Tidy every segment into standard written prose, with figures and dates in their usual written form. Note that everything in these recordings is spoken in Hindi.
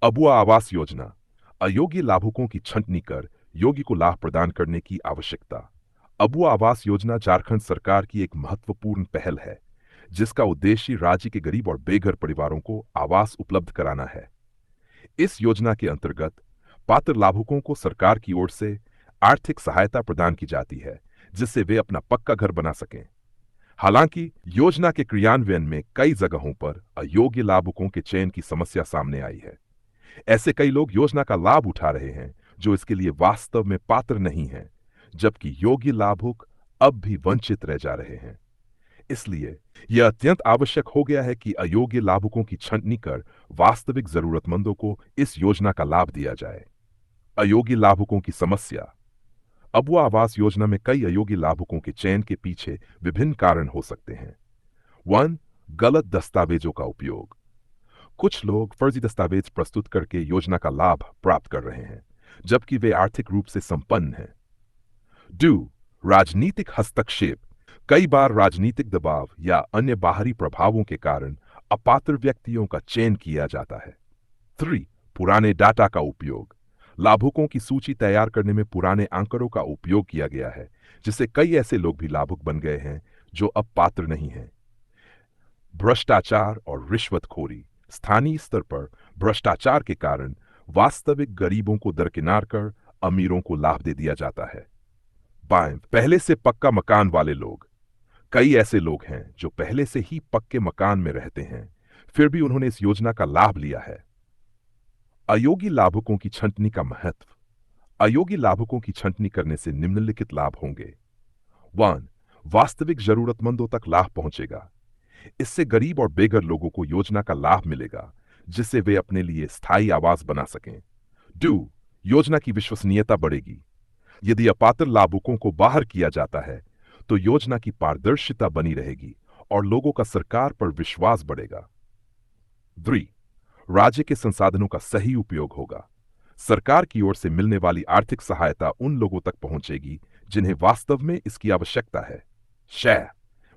अबुआ आवास योजना, अयोग्य लाभुकों की छंटनी कर योग्य को लाभ प्रदान करने की आवश्यकता। अबुआ आवास योजना झारखंड सरकार की एक महत्वपूर्ण पहल है, जिसका उद्देश्य राज्य के गरीब और बेघर परिवारों को आवास उपलब्ध कराना है। इस योजना के अंतर्गत पात्र लाभुकों को सरकार की ओर से आर्थिक सहायता प्रदान की जाती है, जिससे वे अपना पक्का घर बना सकें। हालांकि योजना के क्रियान्वयन में कई जगहों पर अयोग्य लाभुकों के चयन की समस्या सामने आई है। ऐसे कई लोग योजना का लाभ उठा रहे हैं जो इसके लिए वास्तव में पात्र नहीं हैं, जबकि योग्य लाभुक अब भी वंचित रह जा रहे हैं। इसलिए यह अत्यंत आवश्यक हो गया है कि अयोग्य लाभुकों की छंटनी कर वास्तविक जरूरतमंदों को इस योजना का लाभ दिया जाए। अयोग्य लाभुकों की समस्या। अबुआ आवास योजना में कई अयोग्य लाभुकों के चयन के पीछे विभिन्न कारण हो सकते हैं। 1. गलत दस्तावेजों का उपयोग। कुछ लोग फर्जी दस्तावेज प्रस्तुत करके योजना का लाभ प्राप्त कर रहे हैं, जबकि वे आर्थिक रूप से संपन्न हैं। 2. राजनीतिक हस्तक्षेप। कई बार राजनीतिक दबाव या अन्य बाहरी प्रभावों के कारण अपात्र व्यक्तियों का चयन किया जाता है। 3. पुराने डाटा का उपयोग। लाभुकों की सूची तैयार करने में पुराने आंकड़ों का उपयोग किया गया है, जिससे कई ऐसे लोग भी लाभुक बन गए हैं जो अब पात्र नहीं हैं। भ्रष्टाचार और रिश्वतखोरी। स्थानीय स्तर पर भ्रष्टाचार के कारण वास्तविक गरीबों को दरकिनार कर अमीरों को लाभ दे दिया जाता है। पहले से पक्का मकान वाले लोग। कई ऐसे लोग हैं जो पहले से ही पक्के मकान में रहते हैं, फिर भी उन्होंने इस योजना का लाभ लिया है। अयोग्य लाभुकों की छंटनी का महत्व। अयोग्य लाभुकों की छंटनी करने से निम्नलिखित लाभ होंगे। 1. वास्तविक जरूरतमंदों तक लाभ पहुंचेगा। इससे गरीब और बेघर लोगों को योजना का लाभ मिलेगा, जिससे वे अपने लिए स्थायी आवास बना सकें। 2. योजना की विश्वसनीयता बढ़ेगी। यदि अपात्र लाभुकों को बाहर किया जाता है, तो योजना की पारदर्शिता बनी रहेगी और लोगों का सरकार पर विश्वास बढ़ेगा। 3. राज्य के संसाधनों का सही उपयोग होगा। सरकार की ओर से मिलने वाली आर्थिक सहायता उन लोगों तक पहुंचेगी जिन्हें वास्तव में इसकी आवश्यकता है। 6.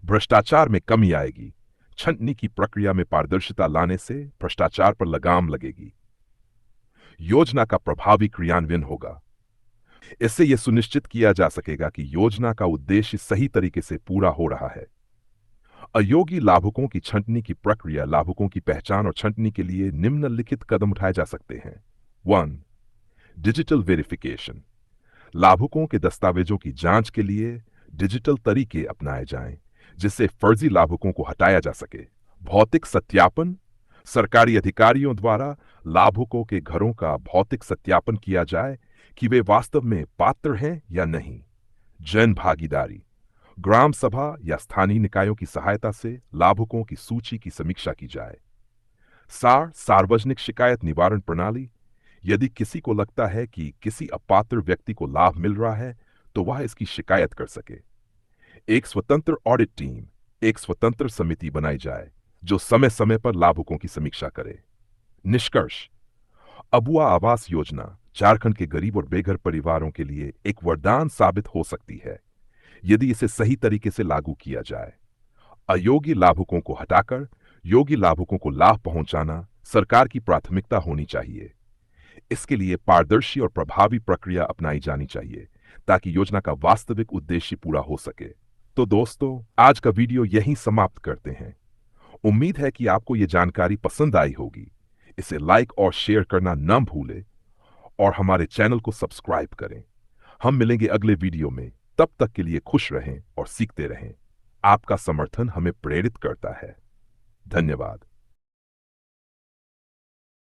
भ्रष्टाचार में कमी आएगी। छंटनी की प्रक्रिया में पारदर्शिता लाने से भ्रष्टाचार पर लगाम लगेगी। योजना का प्रभावी क्रियान्वयन होगा। इससे यह सुनिश्चित किया जा सकेगा कि योजना का उद्देश्य सही तरीके से पूरा हो रहा है। अयोग्य लाभुकों की छंटनी की प्रक्रिया। लाभुकों की पहचान और छंटनी के लिए निम्नलिखित कदम उठाए जा सकते हैं। 1. Digital verification. लाभुकों के दस्तावेजों की जांच के लिए डिजिटल तरीके अपनाए जाएं, जिससे फर्जी लाभुकों को हटाया जा सके। भौतिक सत्यापन। सरकारी अधिकारियों द्वारा लाभुकों के घरों का भौतिक सत्यापन किया जाए कि वे वास्तव में पात्र हैं या नहीं। जन भागीदारी। ग्राम सभा या स्थानीय निकायों की सहायता से लाभुकों की सूची की समीक्षा की जाए। सार्वजनिक शिकायत निवारण प्रणाली। यदि किसी को लगता है कि किसी अपात्र व्यक्ति को लाभ मिल रहा है, तो वह इसकी शिकायत कर सके। एक स्वतंत्र ऑडिट टीम। एक स्वतंत्र समिति बनाई जाए जो समय समय पर लाभुकों की समीक्षा करे। निष्कर्ष। अबुआ आवास योजना झारखंड के गरीब और बेघर परिवारों के लिए एक वरदान साबित हो सकती है, यदि इसे सही तरीके से लागू किया जाए। अयोग्य लाभुकों को हटाकर योग्य लाभुकों को लाभ पहुंचाना सरकार की प्राथमिकता होनी चाहिए। इसके लिए पारदर्शी और प्रभावी प्रक्रिया अपनाई जानी चाहिए, ताकि योजना का वास्तविक उद्देश्य पूरा हो सके। तो दोस्तों, आज का वीडियो यहीं समाप्त करते हैं। उम्मीद है कि आपको ये जानकारी पसंद आई होगी। इसे लाइक और शेयर करना न भूलें और हमारे चैनल को सब्सक्राइब करें। हम मिलेंगे अगले वीडियो में। तब तक के लिए खुश रहें और सीखते रहें। आपका समर्थन हमें प्रेरित करता है। धन्यवाद।